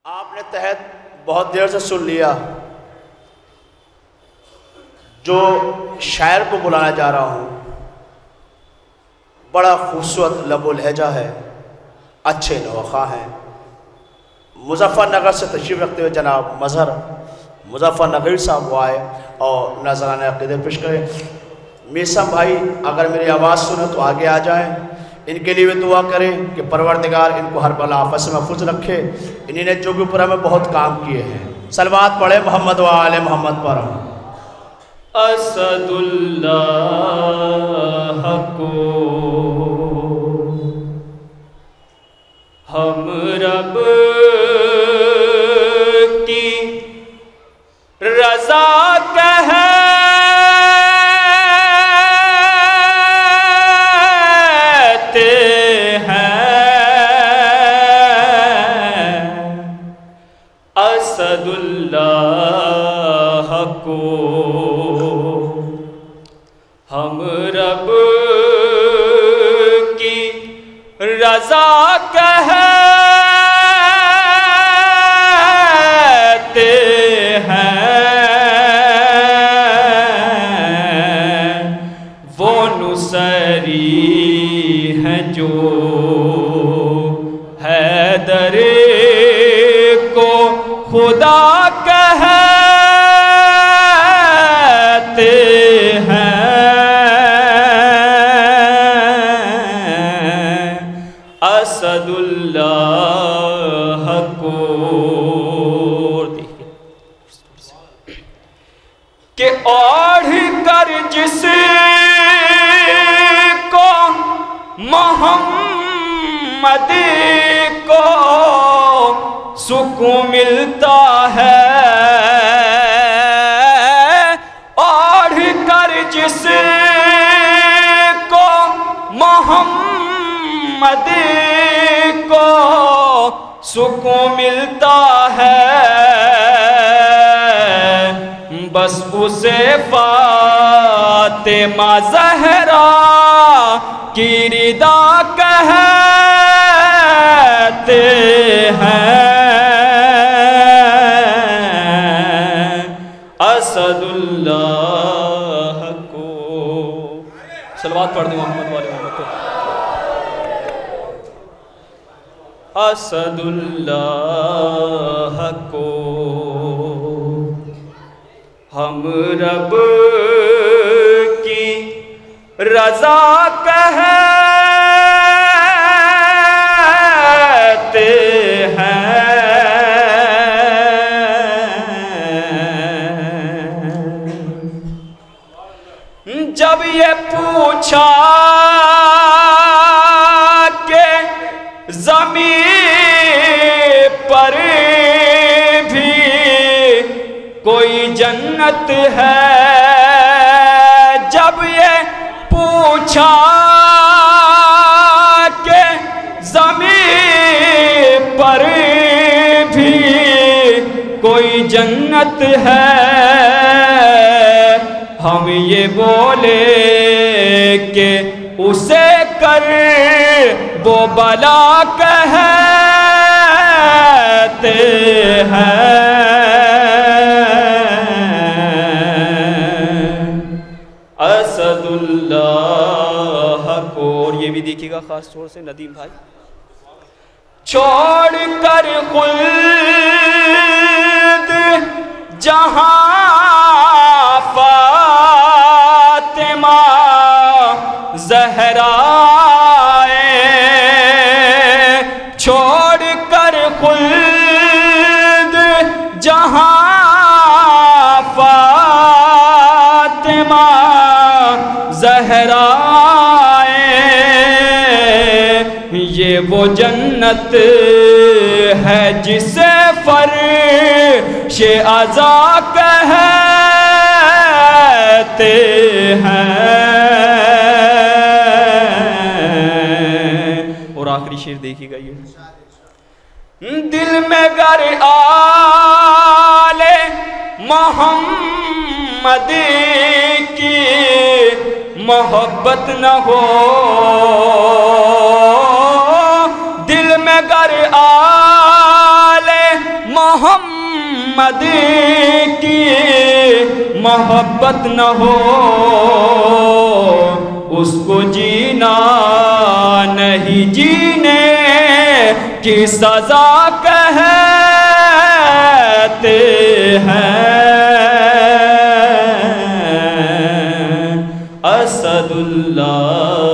آپ نے تحت بہت دیر سے سن لیا جو شاعر کو بلانا جا رہا ہوں، بڑا خوبصورت لب و لہجہ ہے، اچھے نوخواں ہیں۔ مظفر نگر سے تشریف رکھتے ہوئے جناب مظہر مظفر نگری صاحب وہ آئے اور نذرانہ عقیدت پیش کریں۔ میسم بھائی اگر میری آواز سنیں تو آگے آ جائیں، ان کے لیے بھی دعا کریں کہ پروردگار ان کو ہر بلا آفت سے محفوظ رکھے۔ انہی نے جو کہ اوپر ہمیں بہت کام کیے ہیں۔ صلوات پڑھیں محمد و آل محمد پر۔ اسد اللہ کو ہم رب کی رضا کہتے ہیں، اسد اللہ کو ہم رب کی رضا کہتے ہیں، وہ نصیری ہیں جو حیدر کو خدا کہتے ہیں، اسد اللہ کو کہ اوڑھ کر جس کو محمد کو سکون ملتا ہے، اوڑھ کر جس کو محمد کو سکون ملتا ہے، بس اسے فاطمہ زہرا کی رضا کہتے ہیں، اسد اللہ کو صلوات پڑھ دیں محمد والے محمد کو۔ اسد اللہ کو ہم رب کی رضا کہتے ہیں، جب یہ پوچھا کہ زمین پر بھی کوئی جنت ہے، جب یہ پوچھا کہ زمین پر بھی کوئی جنت ہے، ہم یہ بولے کہ اسے کر وہ بلا کہتے ہیں، اسد اللہ کو۔ اور یہ بھی دیکھیے گا خاص طور سے ندیم بھائی، چھوڑ کر خلد جہاں فاطمہ زہرا، چھوڑ کر خلد جہاں فاطمہ زہرا، یہ وہ جنت ہے جسے فرش عزا کہتے ہیں، اور آخری شعر دیکھیے گا یہ، دل میں گر آل محمد کی محبت نہ ہو، دل میں گر آل محمد کی محبت نہ ہو اس کو جینا نہیں، جینے کی سزا کہتے ہیں۔ اسد اللہ